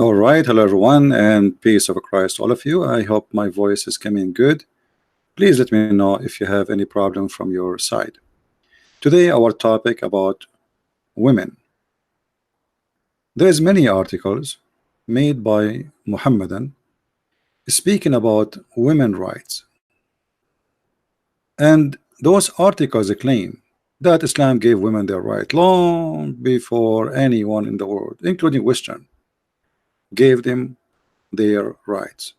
All right, hello everyone, and peace of Christ, all of you. I hope my voice is coming good. Please let me know if you have any problem from your side. Today, our topic about women. There's many articles made by Muhammadan speaking about women rights, and those articles claim that Islam gave women their right long before anyone in the world, including Western, gave them their rights.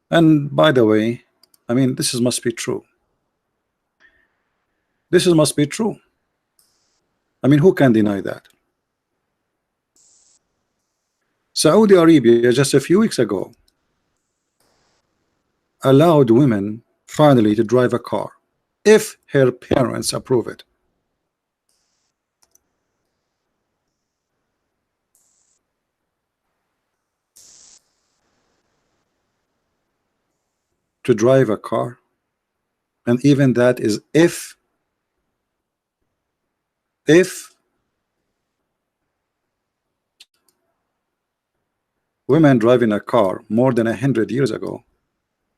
And by the way, I mean, this must be true. Must be true. I mean, who can deny that? Saudi Arabia just a few weeks ago allowed women finally to drive a car if her parents approve it. To drive a car, and even that is if women driving a car more than 100 years ago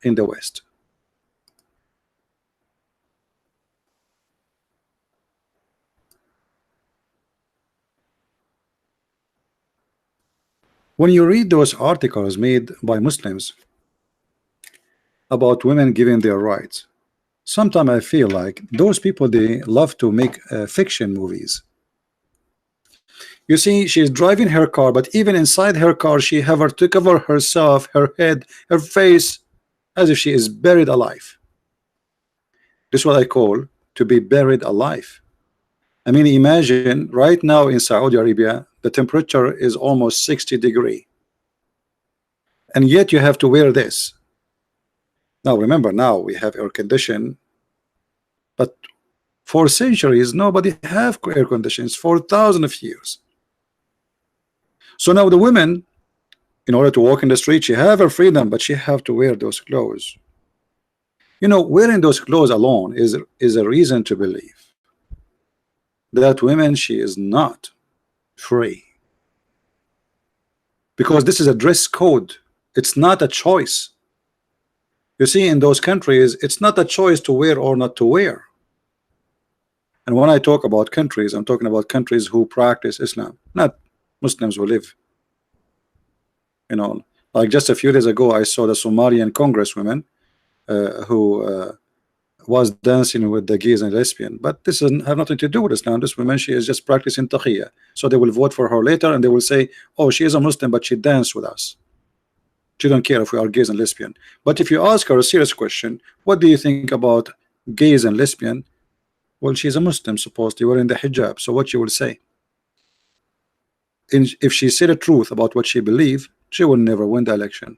in the West. When you read those articles made by Muslims about women giving their rights, sometimes I feel like those people, they love to make fiction movies. You see, she's driving her car, but even inside her car, she have to cover herself, her head, her face, as if she is buried alive. This is what I call to be buried alive. I mean, imagine right now in Saudi Arabia, the temperature is almost 60 degrees, and yet you have to wear this. Now remember, now we have air condition, but for centuries nobody have air conditions for thousands of years. So now the women, in order to walk in the street, she have her freedom, but she have to wear those clothes. You know, wearing those clothes alone is a reason to believe that women, she is not free, because this is a dress code. It's not a choice. You see, in those countries, it's not a choice to wear or not to wear. And when I talk about countries, I'm talking about countries who practice Islam, not Muslims who live. You know, like just a few days ago, I saw the Somalian congresswoman who was dancing with the gays and lesbian. But this doesn't have nothing to do with Islam. This woman, she is just practicing taqiyya. So they will vote for her later, and they will say, oh, she is a Muslim, but she danced with us. She don't care if we are gays and lesbian. But if you ask her a serious question, what do you think about gays and lesbian? Well, she's a Muslim, supposedly wearing the hijab. So what she will say? If she said the truth about what she believed, she will never win the election.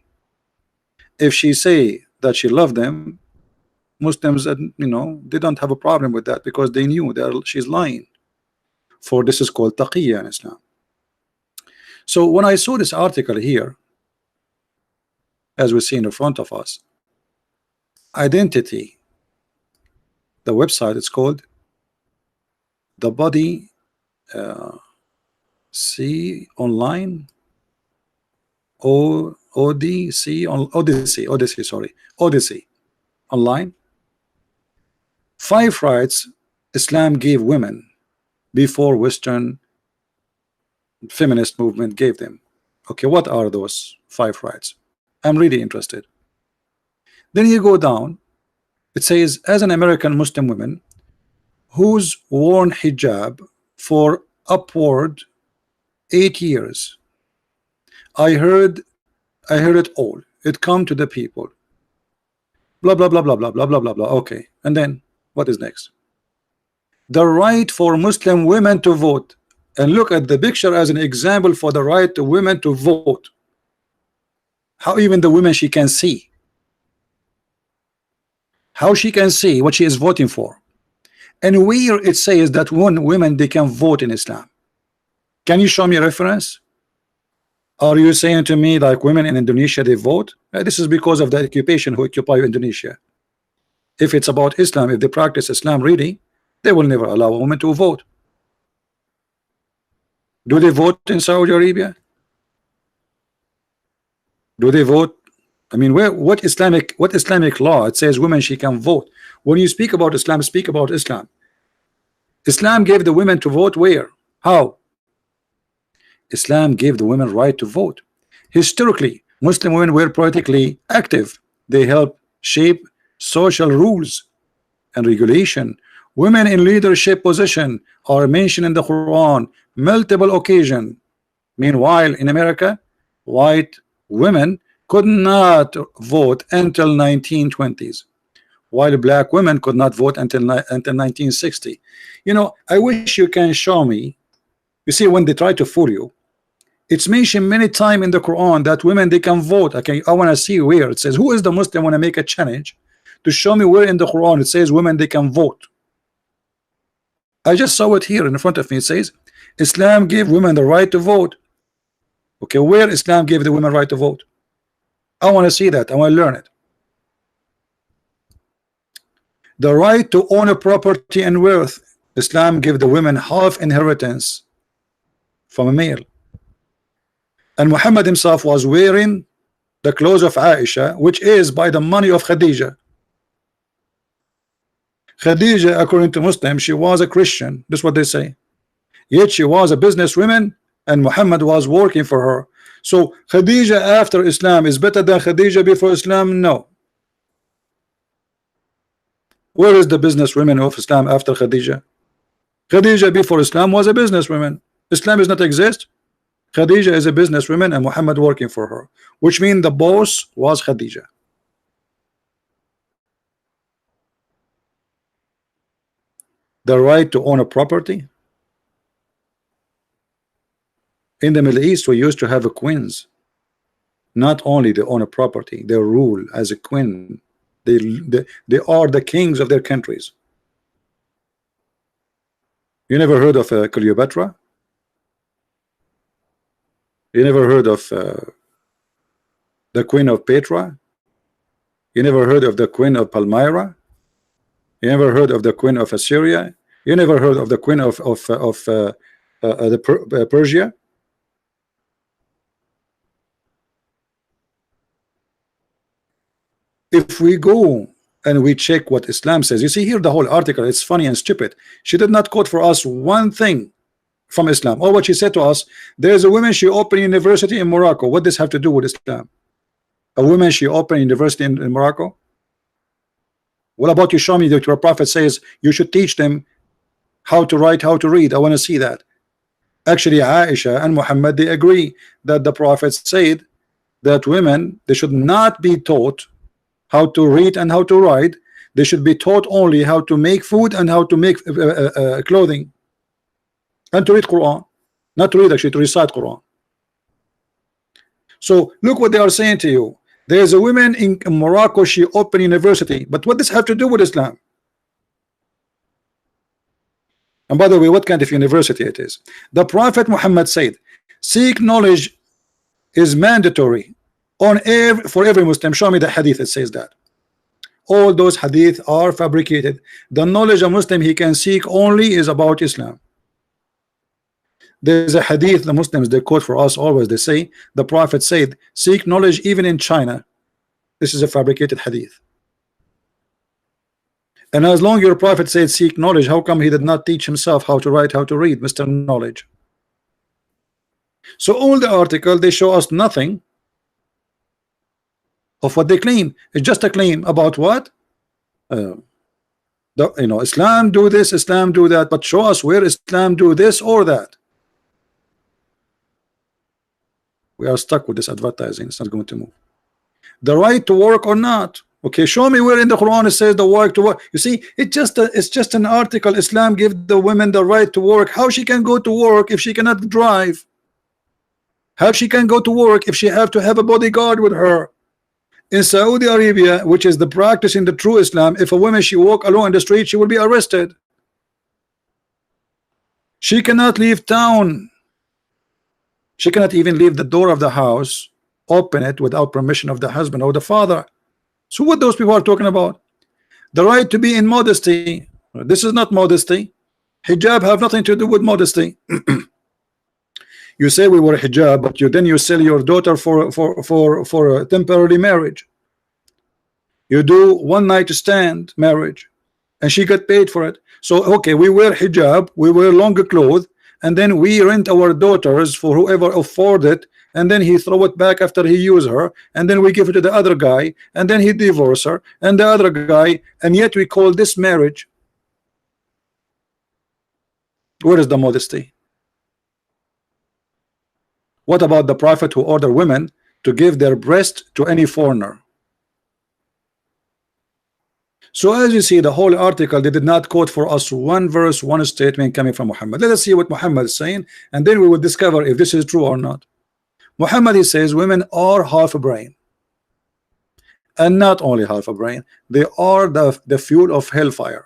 If she say that she loved them, Muslims, you know, they don't have a problem with that, because they knew that she's lying. For this is called taqiyya in Islam. So when I saw this article here, as we see in the front of us, Identity, the website, it's called the Body C Online, Odyssey, sorry, Odyssey Online. 5 rights Islam gave women before Western feminist movement gave them. Okay, what are those 5 rights? I'm really interested. Then you go down, it says, as an American Muslim woman who's worn hijab for upward 8 years, I heard it all. It come to the people. Blah blah blah blah blah blah blah blah blah. Okay, and then what is next? The right for Muslim women to vote. And look at the picture as an example for the right to women to vote. How even the women, she can see. How she can see what she is voting for. And where it says that women, they can vote in Islam. Can you show me a reference? Are you saying to me like women in Indonesia, they vote? This is because of the occupation who occupy Indonesia. If it's about Islam, if they practice Islam really, they will never allow a woman to vote. Do they vote in Saudi Arabia? Do they vote? I mean, where what Islamic law it says women she can vote? When you speak about Islam, speak about Islam. Islam gave the women to vote where? How? Islam gave the women right to vote. Historically, Muslim women were politically active. They helped shape social rules and regulation. Women in leadership position are mentioned in the Quran multiple occasions. Meanwhile, in America, white women could not vote until 1920s, while black women could not vote until 1960. You know, I wish you can show me. You see, when they try to fool you, it's mentioned many times in the Quran that women they can vote. Okay, I want to see where it says who is the Muslim want to make a challenge to show me where in the Quran it says women they can vote. I just saw it here in front of me. It says Islam gave women the right to vote. Okay, where Islam gave the women right to vote? I want to see that. I want to learn it. The right to own a property and wealth. Islam gave the women half inheritance from a male. And Muhammad himself was wearing the clothes of Aisha, which is by the money of Khadija. Khadija, according to Muslims, she was a Christian. That's what they say. Yet she was a businesswoman, and Muhammad was working for her. So Khadija after Islam is better than Khadija before Islam? No. Where is the businesswoman of Islam after Khadija? Khadija before Islam was a businesswoman. Islam does not exist. Khadija is a businesswoman and Muhammad working for her, which means the boss was Khadija. The right to own a property. In the Middle East, we used to have a queens. Not only they own a property, they rule as a queen. They are the kings of their countries. You never heard of Cleopatra? You never heard of the Queen of Petra? You never heard of the Queen of Palmyra? You never heard of the Queen of Assyria? You never heard of the Queen of Persia? If we go and we check what Islam says, you see here the whole article, it's funny and stupid. She did not quote for us one thing from Islam. Or what she said to us, there's a woman she opened university in Morocco. What does this have to do with Islam? A woman she opened university in Morocco? What about you show me that your prophet says you should teach them how to write, how to read? I want to see that. Actually, Aisha and Muhammad, they agree that the prophet said that women, they should not be taught how to read and how to write. They should be taught only how to make food and how to make clothing and to read Quran. Not to read, actually, to recite Quran. So look what they are saying to you. There's a woman in Morocco, she opened university, but what does have to do with Islam? And by the way, what kind of university it is? The Prophet Muhammad said, seek knowledge is mandatory for every Muslim. Show me the hadith that says that. All those hadith are fabricated. The knowledge a Muslim he can seek only is about Islam. There's a hadith the Muslims they quote for us always. They say the Prophet said, seek knowledge even in China. This is a fabricated hadith. And as long as your Prophet said seek knowledge, how come he did not teach himself how to write, how to read, Mr. Knowledge? So all the article they show us nothing of what they claim. It's just a claim about what? Islam do this, Islam do that, but show us where Islam do this or that. We are stuck with this advertising. It's not going to move. The right to work or not. Okay, show me where in the Quran it says the right to work. You see, it's just an article. Islam give the women the right to work. How she can go to work if she cannot drive? How she can go to work if she have to have a bodyguard with her? In Saudi Arabia, which is the practice in the true Islam, if a woman she walk alone in the street, she will be arrested. She cannot leave town. She cannot even leave the door of the house, open it without permission of the husband or the father. So what those people are talking about? The right to be in modesty. This is not modesty. Hijab have nothing to do with modesty. You say we wear hijab, but you sell your daughter for a temporary marriage. You do one night stand marriage, and she got paid for it. So okay, we wear hijab, we wear longer clothes, and then we rent our daughters for whoever afford it, and then he throw it back after he use her, and then we give it to the other guy, and then he divorce her, and the other guy, and yet we call this marriage. Where is the modesty? What about the prophet who ordered women to give their breast to any foreigner? So as you see, the whole article, they did not quote for us one verse, one statement coming from Muhammad. Let us see what Muhammad is saying, and then we will discover if this is true or not. Muhammad, he says women are half a brain, and not only half a brain, they are the fuel of hellfire.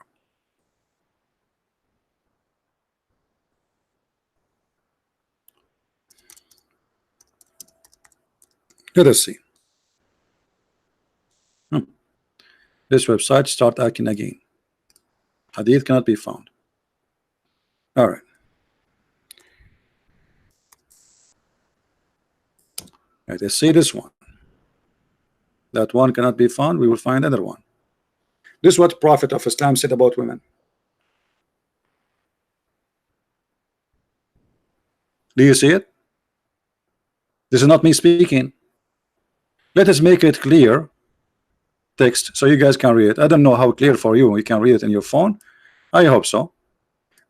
Let us see. This website start acting again. Hadith cannot be found. All right. Let us see this one. That one cannot be found. We will find another one. This is what Prophet of Islam said about women. Do you see it? This is not me speaking. Let us make it clear text so you guys can read it. I don't know how clear for you. You can read it in your phone. I hope so.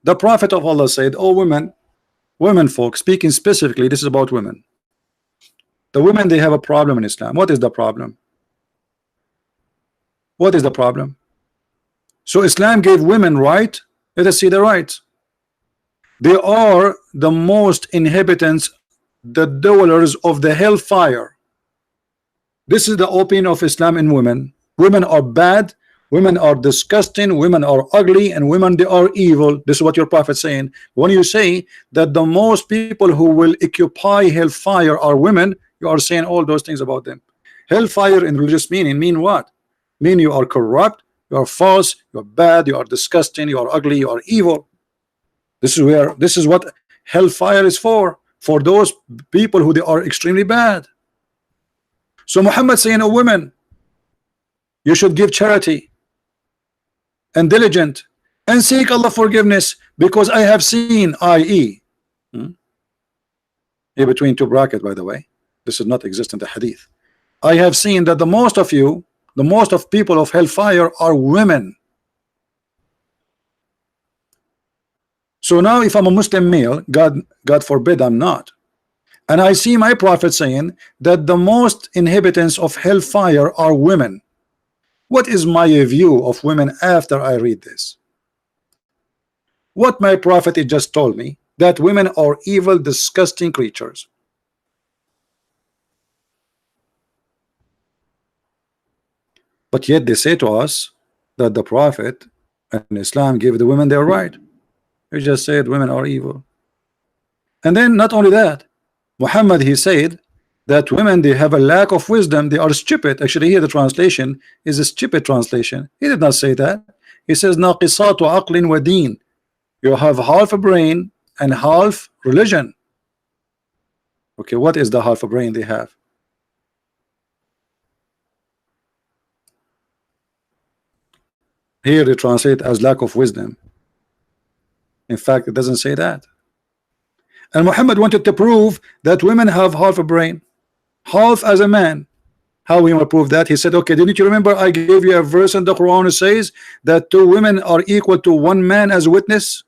The Prophet of Allah said, "Oh women folk," speaking specifically, this is about women. The women, they have a problem in Islam. What is the problem? What is the problem? So Islam gave women right. Let us see the rights. They are the most inhabitants, the dwellers of the hellfire. This is the opinion of Islam in women. Women are bad, women are disgusting, women are ugly, and women, they are evil. This is what your prophet is saying. When you say that the most people who will occupy hellfire are women, you are saying all those things about them. Hellfire in religious meaning mean what? Mean you are corrupt, you are false, you are bad, you are disgusting, you are ugly, you are evil. This is what hellfire is for those people who they are extremely bad. So Muhammad saying, "Oh women, you should give charity and diligent and seek Allah forgiveness, because I have seen, i.e. Here between two brackets, by the way, this does not exist in the hadith. I have seen that the most of you, the most of people of hellfire are women." So now if I'm a Muslim male, God forbid I'm not, and I see my prophet saying that the most inhabitants of hellfire are women, what is my view of women after I read this? What my prophet had just told me, that women are evil, disgusting creatures. But yet they say to us that the prophet and Islam give the women their right. You just said women are evil. And then not only that, Muhammad, he said that women, they have a lack of wisdom, they are stupid. Actually here the translation is a stupid translation. He did not say that. He says naqisatu aqlin wa deen. You have half a brain and half religion. Okay, what is the half a brain they have? Here they translate as lack of wisdom. In fact, it doesn't say that. And Muhammad wanted to prove that women have half a brain, half as a man. How we will prove that? He said, okay, didn't you remember I gave you a verse in the Quran that says that two women are equal to one man as witness?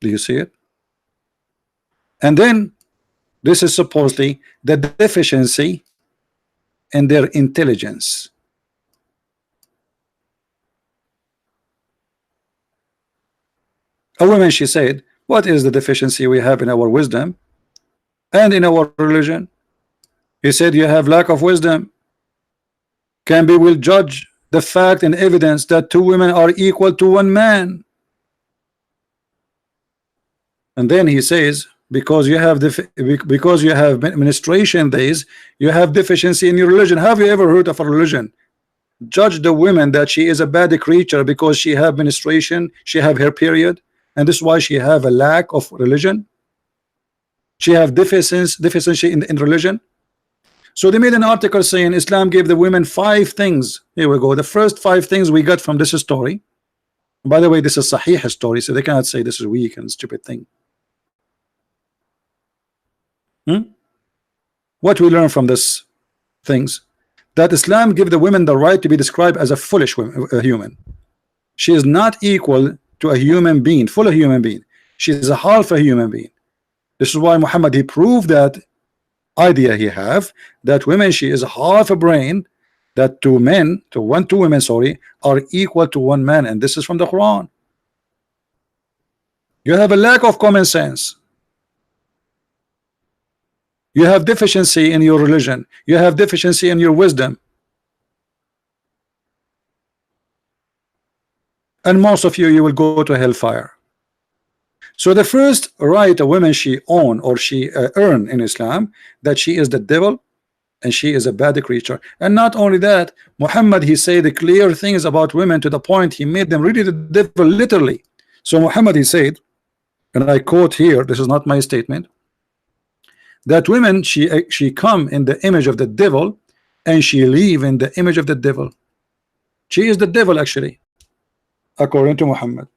Do you see it? And then this is supposedly the deficiency in their intelligence. A woman, she said, what is the deficiency we have in our wisdom and in our religion? He said, you have lack of wisdom. Will judge the fact and evidence that two women are equal to one man. And then he says, because you have menstruation days, you have deficiency in your religion. Have you ever heard of a religion judge the woman that she is a bad creature because she have menstruation, she have her period, and this is why she have a lack of religion. She have deficiency in religion. So they made an article saying Islam gave the women 5 things. Here we go. The first 5 things we got from this story. By the way, this is Sahih story, so they cannot say this is weak and stupid thing. What we learn from this things? That Islam give the women the right to be described as a foolish human. She is not equal to a human being, full human being. She is a half a human being. This is why Muhammad, he proved that idea he have, that women, she is half a brain, that two women, sorry, are equal to one man, and this is from the Quran. You have a lack of common sense. You have deficiency in your religion. You have deficiency in your wisdom. And most of you will go to hellfire. So the first right a woman she own or she earn in Islam, that she is the devil and she is a bad creature. And not only that, Muhammad, he said the clear things about women to the point he made them really the devil literally. So Muhammad, he said, and I quote here, this is not my statement, that women she come in the image of the devil and she live in the image of the devil. She is the devil actually, according to Muhammad.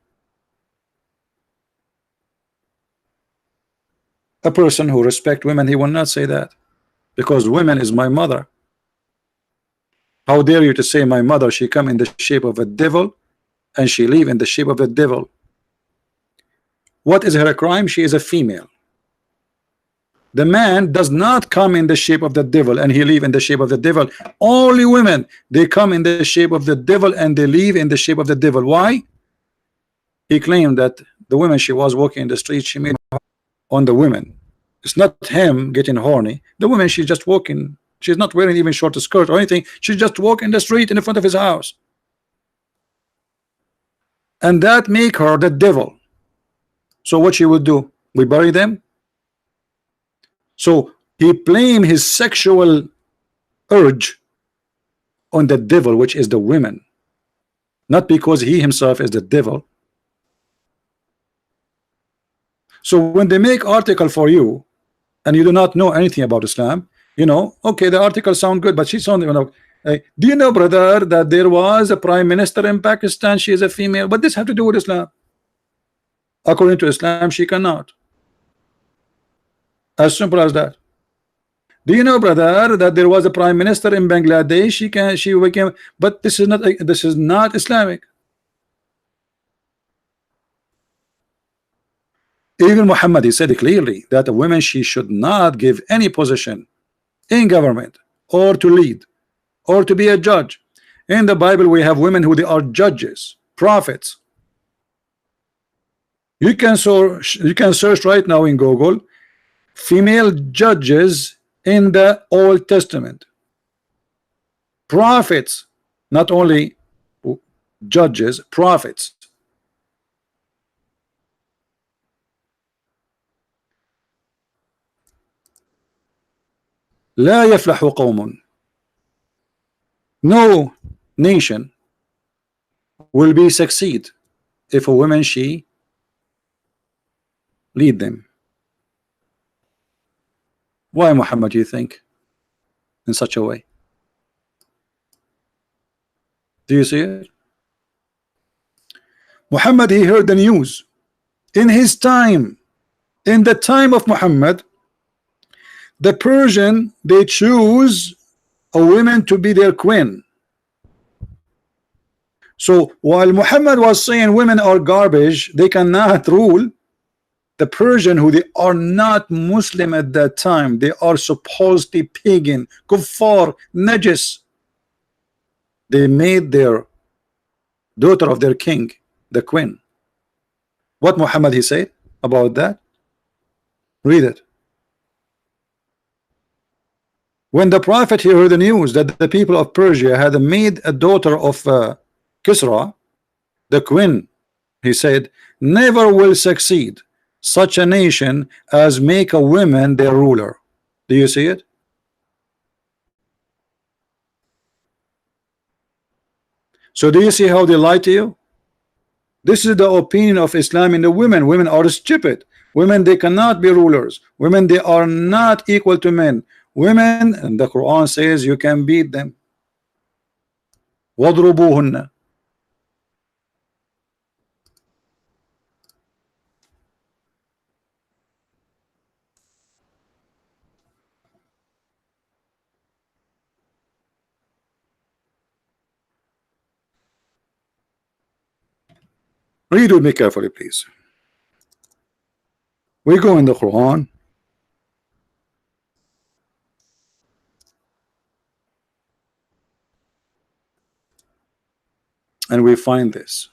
A person who respect women, he will not say that, because women is my mother. How dare you to say my mother, she come in the shape of a devil and she live in the shape of the devil? What is her crime? She is a female. The man does not come in the shape of the devil and he live in the shape of the devil. Only women, they come in the shape of the devil and they live in the shape of the devil. Why? He claimed that the woman she was walking in the street, she made on the women. It's not him getting horny. The woman, she's just walking. She's not wearing even short skirt or anything. She's just walking the street in front of his house. And that make her the devil. So what she would do? We bury them? So he blame his sexual urge on the devil, which is the women. Not because he himself is the devil. So when they make article for you and you do not know anything about Islam, you know, okay, the article sound good, but she sound, you know, do you know, brother, that there was a prime minister in Pakistan, she is a female, but this have to do with Islam? According to Islam, she cannot. As simple as that. Do you know, brother, that there was a prime minister in Bangladesh, she became, but this is not Islamic. Even Muhammad, he said clearly that a woman, she should not give any position in government or to lead or to be a judge. In the Bible, we have women who they are judges, prophets. You can search right now in Google female judges in the Old Testament. Prophets, not only judges, prophets. لا يفلح قوم. No nation will be succeed if a woman she lead them. Why, Muhammad, do you think in such a way? Do you see it? Muhammad, he heard the news in his time. In the time of Muhammad, the Persian, they choose a woman to be their queen. So while Muhammad was saying women are garbage, they cannot rule, the Persian, who they are not Muslim at that time, they are supposedly pagan, kuffar, najis, they made their daughter of their king the queen. What Muhammad he said about that? Read it. When the prophet heard the news that the people of Persia had made a daughter of Kisra the queen, he said, never will succeed such a nation as make a woman their ruler. Do you see it? So do you see how they lie to you? This is the opinion of Islam in the women. Women are stupid. Women, they cannot be rulers. Women, they are not equal to men. Women, and the Quran says you can beat them. وَاضْرُبُوهُنَّ. Read with me carefully, please. We go in the Quran and we find this.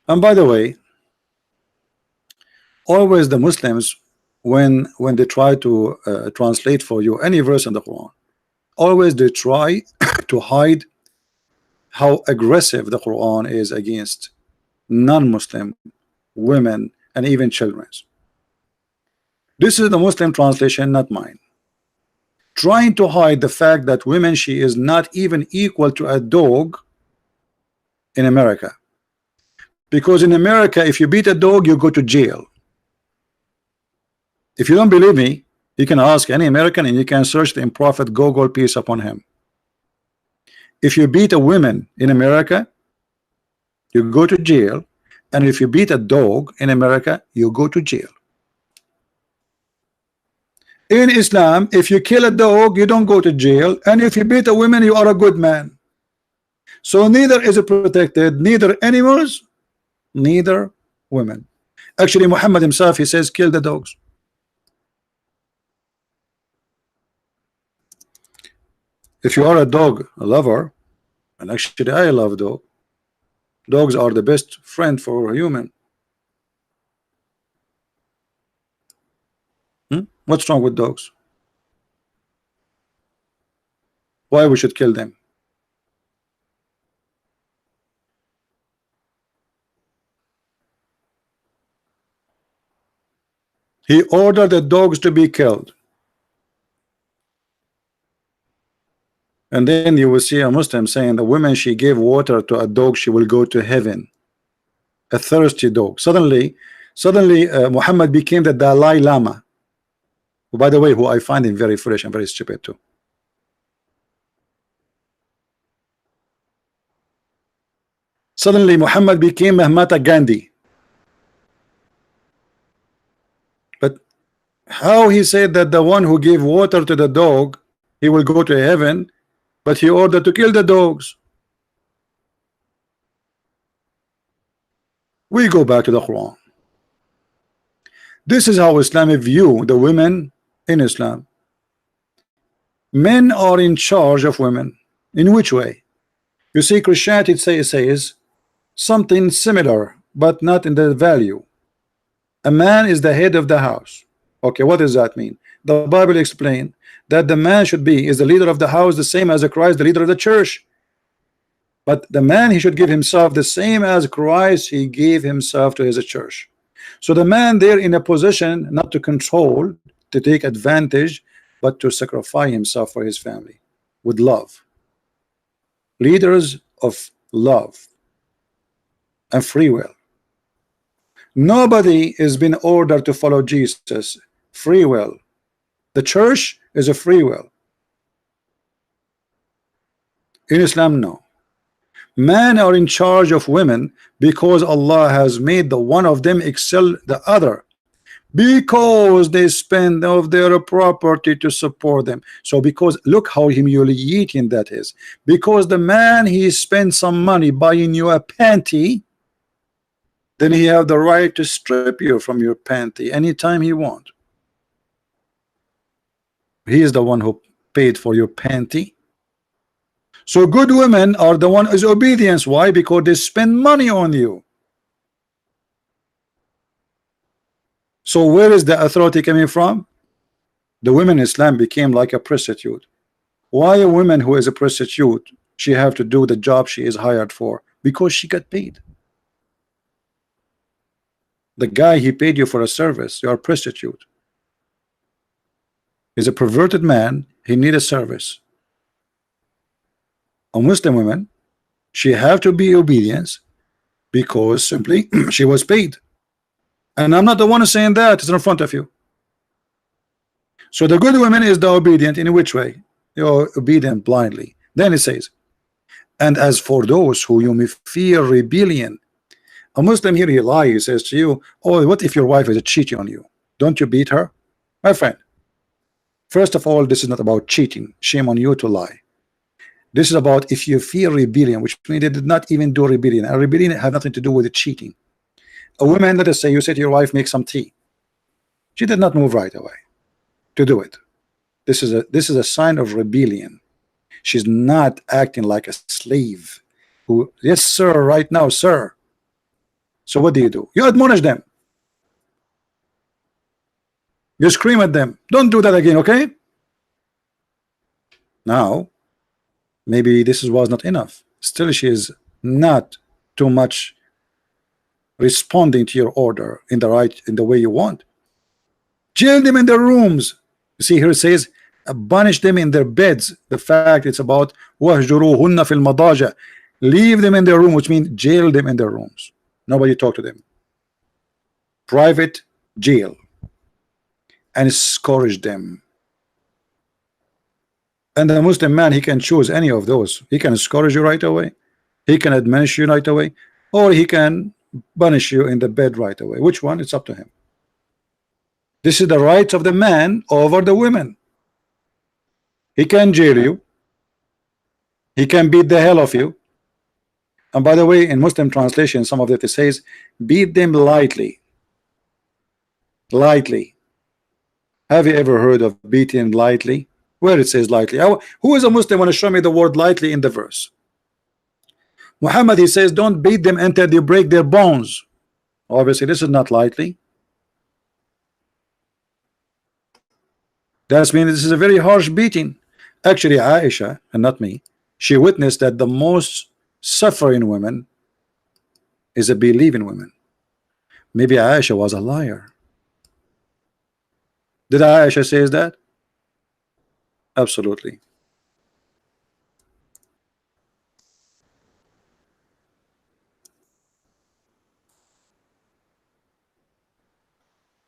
And by the way, always the Muslims, when they try to translate for you any verse in the Quran, always they try to hide how aggressive the Quran is against non-Muslim women and even children. This is the Muslim translation, not mine, trying to hide the fact that women, she is not even equal to a dog in America, because in America if you beat a dog you go to jail. If you don't believe me, you can ask any American and you can search the Prophet Google, peace upon him. If you beat a woman in America, you go to jail, and if you beat a dog in America, you go to jail. In Islam, if you kill a dog, you don't go to jail, and if you beat a woman, you are a good man. So neither is it protected, neither animals, neither women. Actually, Muhammad himself, he says, kill the dogs. If you are a dog lover, and actually I love dog, dogs are the best friend for a human. What's wrong with dogs? Why we should kill them? He ordered the dogs to be killed. And then you will see a Muslim saying the woman she gave water to a dog, she will go to heaven. A thirsty dog. Suddenly Muhammad became the Dalai Lama, who, by the way, who I find him very foolish and very stupid too. Suddenly Muhammad became Mahatma Gandhi. But how he said that the one who gave water to the dog, he will go to heaven, but he ordered to kill the dogs? We go back to the Quran. This is how Islam view the women in Islam. Men are in charge of women. In which way? You see, Christianity says something similar, but not in the value. A man is the head of the house. Okay, what does that mean? The Bible explains that the man should be is the leader of the house, the same as Christ, the leader of the church. But the man, he should give himself the same as Christ, he gave himself to his church. So the man there in a position not to control, to take advantage, but to sacrifice himself for his family with love. Leaders of love and free will. Nobody is being ordered to follow Jesus. Free will. The church is a free will. In Islam, no. Men are in charge of women because Allah has made the one of them excel the other, because they spend of their property to support them. So because look how humiliating that is. Because the man, he spends some money buying you a panty, then he have the right to strip you from your panty anytime he want. He is the one who paid for your panty. So good women are the one is obedience. Why? Because they spend money on you. So where is the authority coming from? The women in Islam became like a prostitute. Why a woman who is a prostitute, she have to do the job she is hired for? Because she got paid. The guy, he paid you for a service. You are a prostitute. He's a perverted man. He need a service. A Muslim woman, She have to be obedience because simply she was paid. And I'm not the one saying that, it's in front of you. So the good woman is the obedient. In which way? You're obedient blindly. Then it says, and as for those who you may fear rebellion, a Muslim here, he lies, he says to you, oh, what if your wife is cheating on you? Don't you beat her? My friend, first of all, this is not about cheating. Shame on you to lie. This is about if you fear rebellion, which means they did not even do rebellion. And rebellion have nothing to do with cheating. A woman, let us say, you say to your wife, make some tea. She did not move right away to do it. This is a sign of rebellion. She's not acting like a slave who, yes sir, right now sir. So what do? You admonish them. You scream at them. Don't do that again, okay? Now, maybe this was not enough. Still, she is not too much responding to your order in the way you want. Jail them in their rooms. You see here it says punish them in their beds. The fact it's about wahjuruhunna fil madaja. Leave them in their room, which means jail them in their rooms. Nobody talk to them. Private jail. And scourge them. And the Muslim man, he can choose any of those. He can scourge you right away, he can admonish you right away, or he can punish you in the bed right away. Which one? It's up to him. This is the rights of the man over the women. He can jail you, he can beat the hell of you. And by the way, in Muslim translation, some of it says beat them lightly. Lightly. Have you ever heard of beating lightly? Where it says lightly? Who is a Muslim want to show me the word lightly in the verse? Muhammad, he says don't beat them until they break their bones. Obviously this is not lightly. That means this is a very harsh beating. Actually Aisha, and not me, she witnessed that the most suffering women is a believing woman. Maybe Aisha was a liar. Did Aisha says that? Absolutely.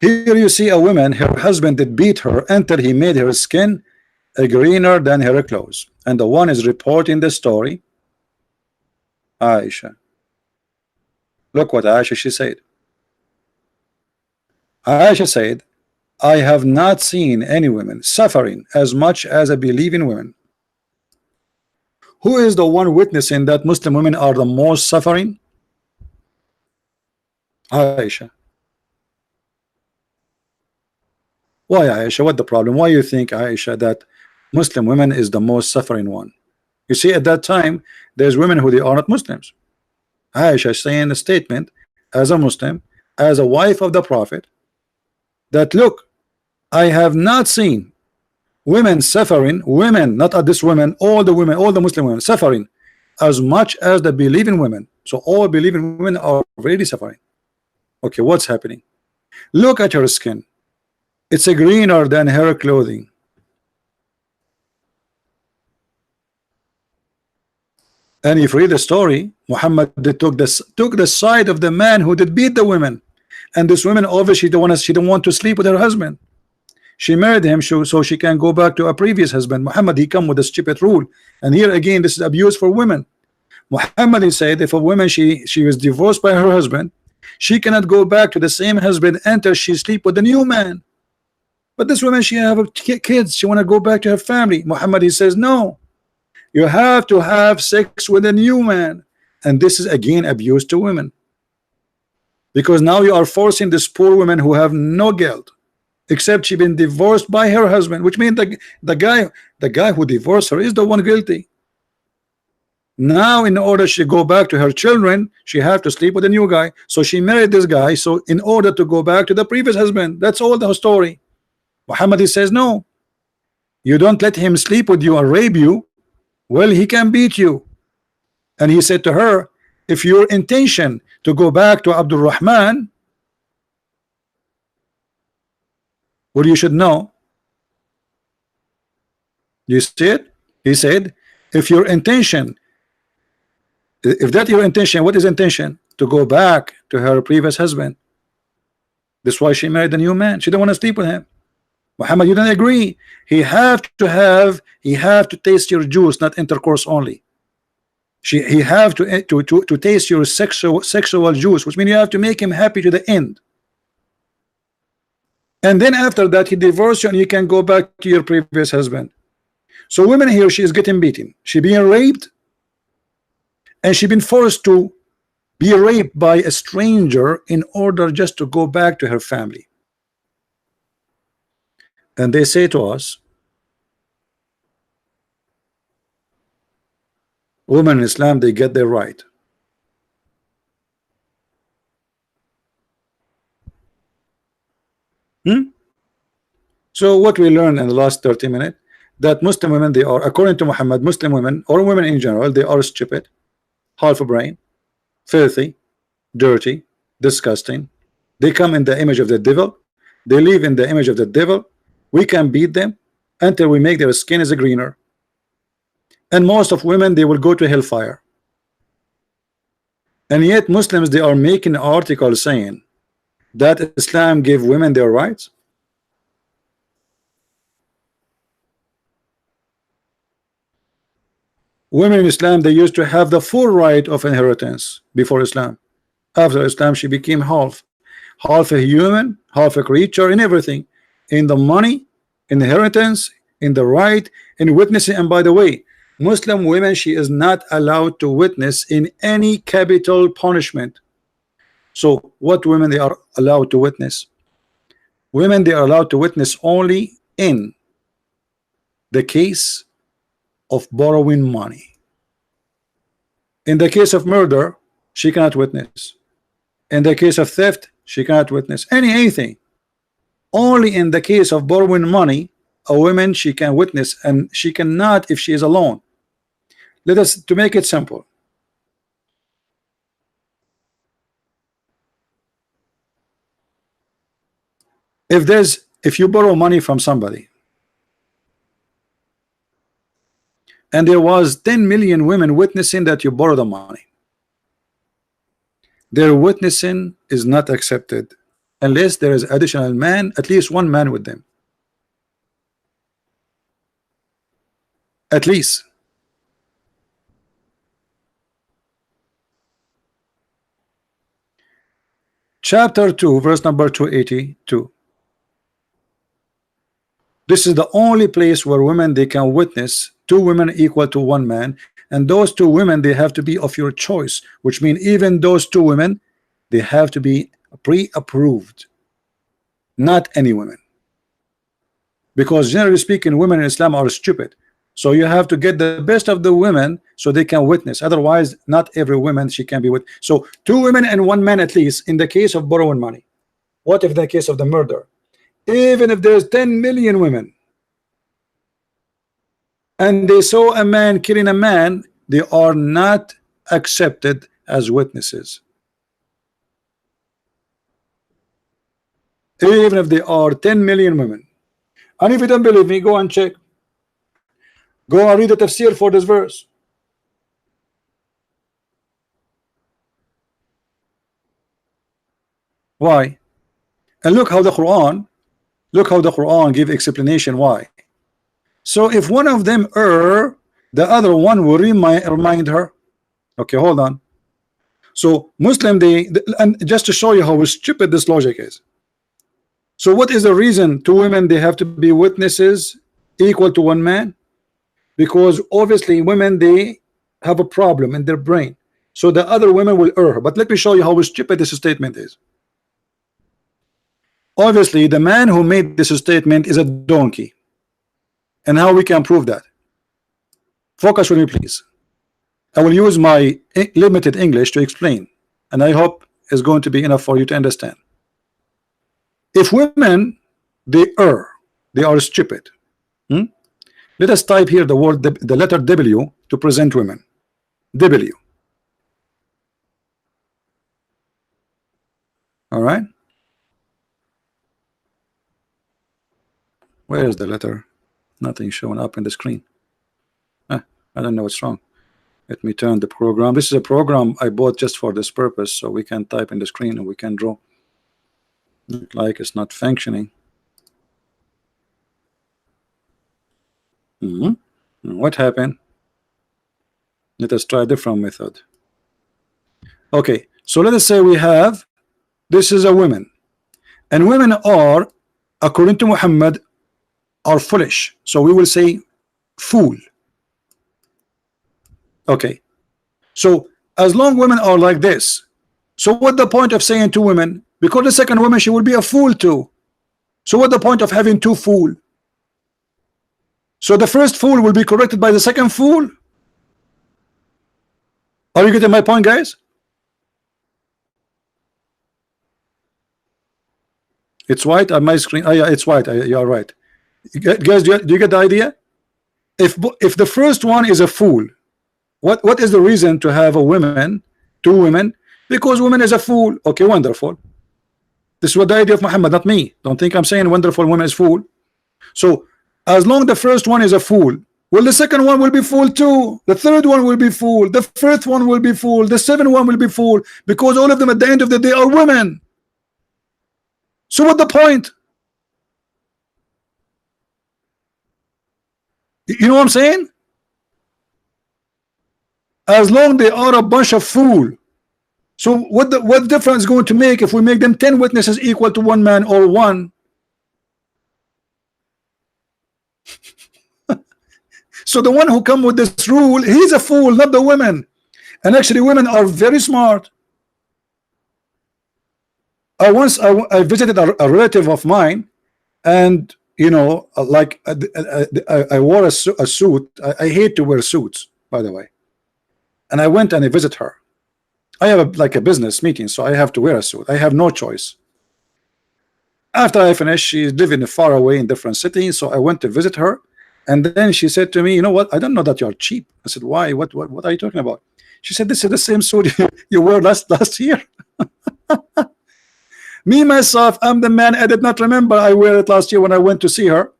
Here you see a woman, her husband did beat her until he made her skin greener than her clothes. And the one is reporting the story, Aisha. Look what Aisha she said. Aisha said, I have not seen any women suffering as much as a believing women. Who is the one witnessing that Muslim women are the most suffering? Aisha. Why Aisha? What the problem? Why you think Aisha that Muslim women is the most suffering one? You see, at that time there's women who they are not Muslims. Aisha saying a statement as a Muslim, as a wife of the Prophet, that look, I have not seen women suffering, women, not at this women, all the women, all the Muslim women suffering as much as the believing women. So all believing women are really suffering. Okay, what's happening? Look at her skin. It's a greener than her clothing. And if you read the story, Muhammad took the side of the man who did beat the women. And this woman obviously she don't want to sleep with her husband. She married him so she can go back to a previous husband. Muhammad, he come with a stupid rule. And here again, this is abuse for women. Muhammad, he said, if a woman she was divorced by her husband, she cannot go back to the same husband until she sleep with a new man. But this woman, she have kids, she want to go back to her family. Muhammad, he says no, you have to have sex with a new man. And this is again abuse to women, because now you are forcing this poor woman who have no guilt except she been divorced by her husband, which means the guy who divorced her is the one guilty. Now in order she go back to her children, she have to sleep with a new guy. So she married this guy so in order to go back to the previous husband. That's all the story. Muhammad, he says no, you don't let him sleep with you or rape you, well, he can beat you. And he said to her, if your intention to go back to Abdul Rahman, well, you should know. You see it? He said, if your intention If that your intention, what is intention? To go back to her previous husband. That's why she married a new man. She didn't want to sleep with him. Muhammad, you didn't agree. He have to taste your juice, not intercourse only. He have to taste your sexual juice, which means you have to make him happy to the end. And then after that, he divorced you, and you can go back to your previous husband. So women here, she is getting beaten. She being raped, and she been forced to be raped by a stranger in order just to go back to her family. And they say to us, women in Islam, they get their right. So what we learned in the last 30 minutes, that Muslim women, they are, according to Muhammad, Muslim women or women in general, they are stupid, half a brain, filthy, dirty, disgusting. They come in the image of the devil. They live in the image of the devil. We can beat them until we make their skin is greener. And most of women, they will go to hellfire. And yet Muslims, they are making articles saying that Islam gave women their rights. Women in Islam, they used to have the full right of inheritance before Islam. After Islam, she became half a human, half a creature, in everything, in the money, inheritance, in the right, in witnessing. And by the way, Muslim women, she is not allowed to witness in any capital punishment. So what women they are allowed to witness? Women, they are allowed to witness only in the case of borrowing money. In the case of murder, she cannot witness. In the case of theft, she cannot witness anything. Only in the case of borrowing money, a woman, she can witness, and she cannot if she is alone. Let us, to make it simple, if you borrow money from somebody and there was 10 million women witnessing that you borrow the money, their witnessing is not accepted unless there is additional man, at least one man with them, at least. Chapter 2, verse number 282. This is the only place where women, they can witness two women equal to one man, and those two women, they have to be of your choice, which means even those two women, they have to be pre-approved, not any women, because generally speaking, women in Islam are stupid. So you have to get the best of the women so they can witness. Otherwise, not every woman she can be with. So two women and one man at least in the case of borrowing money. What if the case of the murder? Even if there's 10 million women and they saw a man killing a man, they are not accepted as witnesses. Even if they are 10 million women. And if you don't believe me, go and check. Go and read the tafsir for this verse. Why? And look how the Quran give explanation why. So if one of them err, the other one will remind her. Okay, hold on. So Muslim, and just to show you how stupid this logic is. So what is the reason two women, they have to be witnesses equal to one man? Because obviously women, they have a problem in their brain, so the other women will err. But let me show you how stupid this statement is. Obviously the man who made this statement is a donkey, and how we can prove that? Focus with me, please. I will use my limited English to explain, and I hope it's going to be enough for you to understand. If women, they err, they are stupid. Let us type here the word, the letter W, to present women. W. All right. Where is the letter? Nothing showing up in the screen. I don't know what's wrong. Let me turn the program. This is a program I bought just for this purpose, so we can type in the screen and we can draw. Look like it's not functioning. What happened? Let us try a different method. Okay, so let us say we have, this is a woman, and women are, according to Muhammad, are foolish. So we will say fool. Okay, so as long women are like this, so what the point of saying two women? Because the second woman, she will be a fool too. So what the point of having two fool? So the first fool will be corrected by the second fool. Are you getting my point, guys? It's white on my screen. Oh yeah, it's white. You are right. Guys, do you get the idea? If the first one is a fool, what is the reason to have a woman, two women? Because woman is a fool. Okay, wonderful. This is what the idea of Muhammad, not me. Don't think I'm saying wonderful woman is fool. So as long the first one is a fool, well, the second one will be fool too. The third one will be fool. The fourth one will be fool. The seventh one will be fool, because all of them at the end of the day are women. So what the point? You know what I'm saying? As long they are a bunch of fool. So what difference is going to make if we make them 10 witnesses equal to one man or one? So the one who come with this rule, he's a fool, not the women. And actually women are very smart. I visited a relative of mine, and you know, like I wore a suit. I hate to wear suits, by the way. And I went and I visit her. I have like a business meeting, so I have to wear a suit. I have no choice. After I finished, she's living far away in different cities, so I went to visit her. And then she said to me, you know what, I don't know that you're cheap. I said, why? What are you talking about? She said, this is the same suit you wore last year. Me myself, I'm the man. I did not remember I wear it last year when I went to see her.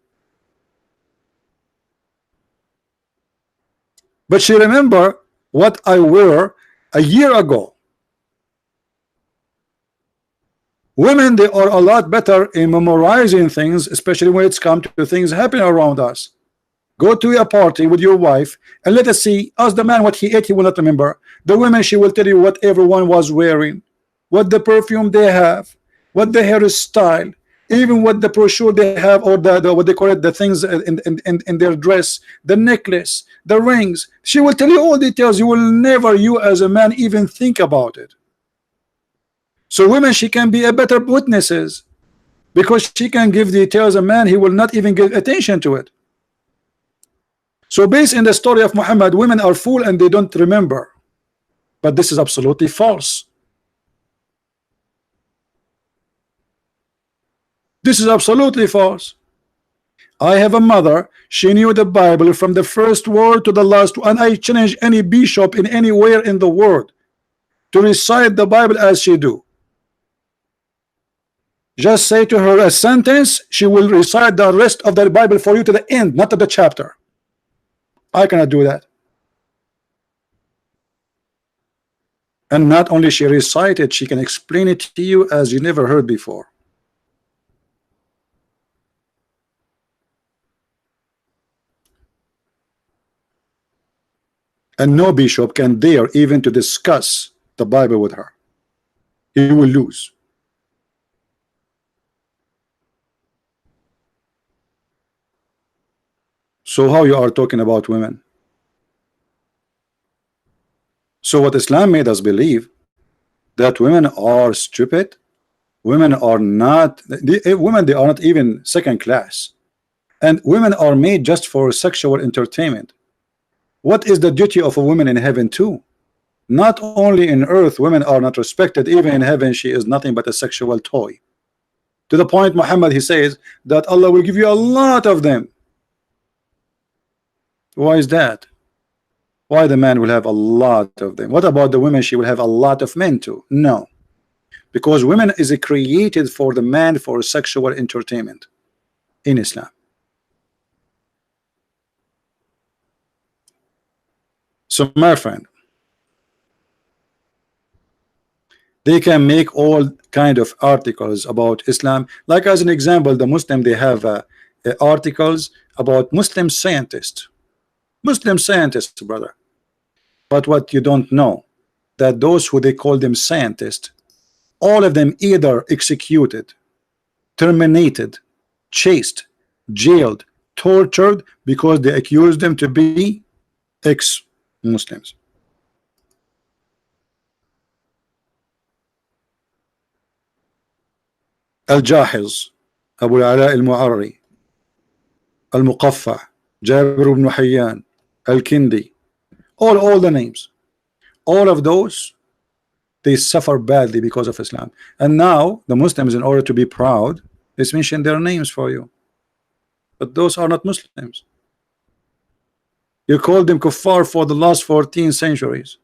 But she remember what I wore a year ago. Women, they are a lot better in memorizing things, especially when it's come to things happening around us. Go to a party with your wife and let us see. Ask the man what he ate, he will not remember. The women, she will tell you what everyone was wearing, what the perfume they have, what the hairstyle, even what the brochure they have, or the what they call it, the things in their dress, the necklace, the rings. She will tell you all details. You will never, you as a man, even think about it. So women, she can be a better witnesses, because she can give details. A man, he will not even give attention to it. So based in the story of Muhammad, women are fool and they don't remember. But this is absolutely false. This is absolutely false. I have a mother, she knew the Bible from the first word to the last, and I challenge any bishop in anywhere in the world to recite the Bible as she do. Just say to her a sentence, she will recite the rest of the Bible for you to the end, not to the chapter. I cannot do that. And not only she recite it, she can explain it to you as you never heard before. And no bishop can dare even to discuss the Bible with her. He will lose. So how you are talking about women? So what Islam made us believe, that women are stupid, women are not, women, they are not even second class, and women are made just for sexual entertainment. What is the duty of a woman in heaven too? Not only in earth women are not respected, even in heaven she is nothing but a sexual toy. To the point Muhammad, he says that Allah will give you a lot of them. Why is that? Why the man will have a lot of them? What about the women? She will have a lot of men too? No, because women is created for the man for sexual entertainment in Islam. So my friend, they can make all kind of articles about Islam. Like as an example, the Muslim, they have articles about Muslim scientists, brother. But what you don't know, that those who they call them scientists, all of them either executed, terminated, chased, jailed, tortured because they accused them to be ex-Muslims. الجاحظ أبو العلاء المعري المقفع جابر بن حيان الكندي, all the names, all of those, they suffer badly because of Islam. And now the Muslims, in order to be proud, is mention their names for you, but those are not Muslims. You called them kuffar for the last 14 centuries.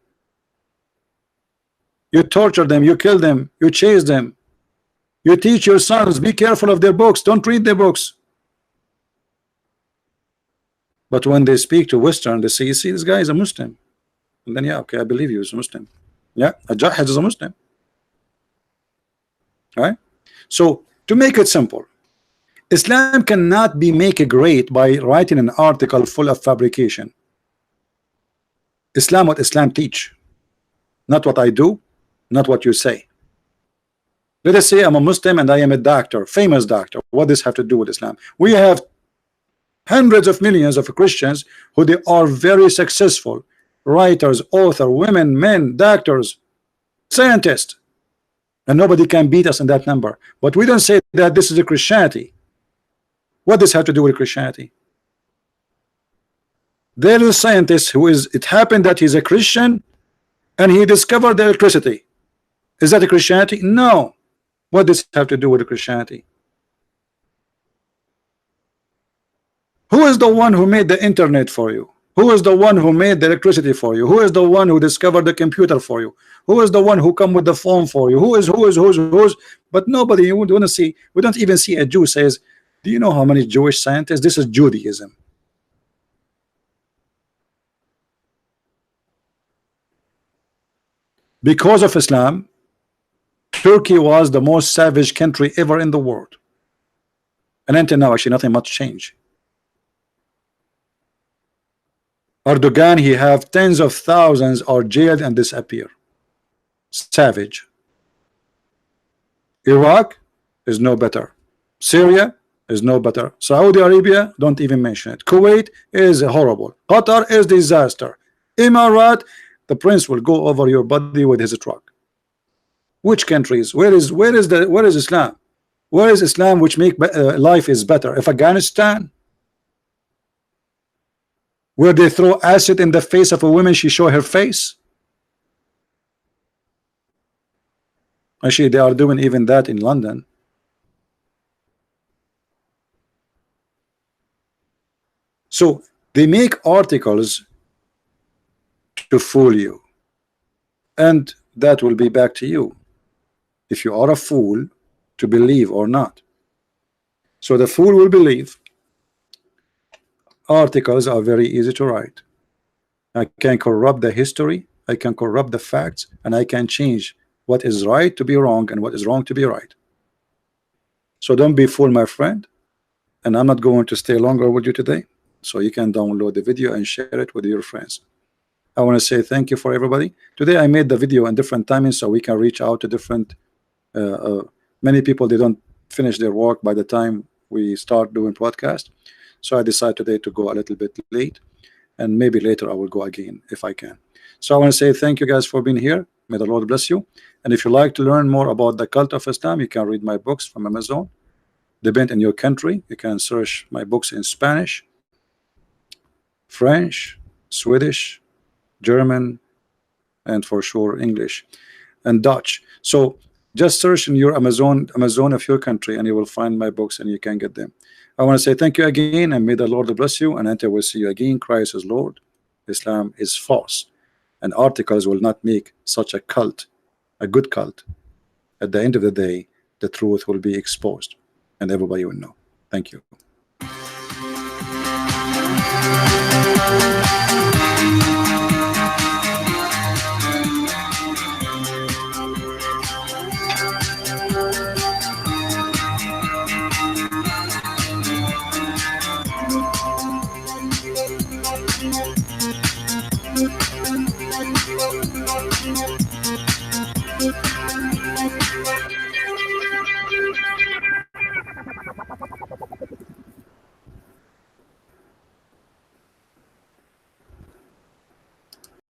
You torture them, you kill them, you chase them. You teach your sons, be careful of their books, don't read their books. But when they speak to Western, they say, you see, this guy is a Muslim. And then, yeah, okay, I believe you, he's a Muslim. Yeah, a Jahid is a Muslim. All right? So, to make it simple, Islam cannot be made great by writing an article full of fabrication. Islam, what Islam teach, not what I do, not what you say. Let us say I'm a Muslim and I am a doctor, famous doctor. What does this have to do with Islam? We have hundreds of millions of Christians who they are very successful writers, author, women, men, doctors, scientists, and nobody can beat us in that number. But we don't say that this is a Christianity. What does this have to do with Christianity? There is a scientist who is, it happened that he's a Christian and he discovered the electricity. Is that a Christianity? No. What does it have to do with Christianity? Who is the one who made the internet for you? Who is the one who made the electricity for you? Who is the one who discovered the computer for you? Who is the one who come with the phone for you? Who's? But nobody, you wouldn't see, we don't even see a Jew says, do you know how many Jewish scientists? This is Judaism. Because of Islam, Turkey was the most savage country ever in the world. And until now, actually, nothing much changed. Erdogan, he have tens of thousands are jailed and disappear. Savage. Iraq is no better. Syria is no better. Saudi Arabia, don't even mention it. Kuwait is horrible. Qatar is disaster. Emirat, the prince will go over your body with his truck. Which countries? Where is Islam? Where is Islam which make life is better? If Afghanistan, where they throw acid in the face of a woman, she show her face. Actually, they are doing even that in London. So they make articles to fool you, and that will be back to you if you are a fool to believe or not. So the fool will believe. Articles are very easy to write. I can corrupt the history, I can corrupt the facts, and I can change what is right to be wrong and what is wrong to be right. So don't be fooled, my friend. And I'm not going to stay longer with you today, so you can download the video and share it with your friends. I want to say thank you for everybody. Today I made the video in different timings so we can reach out to different many people. They don't finish their work by the time we start doing podcast. So I decided today to go a little bit late, and maybe later I will go again if I can. So I want to say thank you guys for being here. May the Lord bless you. And if you like to learn more about the cult of Islam, you can read my books from Amazon. Depend in your country, you can search my books in Spanish, French, Swedish, German, and for sure English and Dutch. So just search in your Amazon of your country and you will find my books and you can get them. I want to say thank you again, and may the Lord bless you, and until we see you again, Christ is Lord, Islam is false, and articles will not make such a cult a good cult. At the end of the day, the truth will be exposed and everybody will know. Thank you.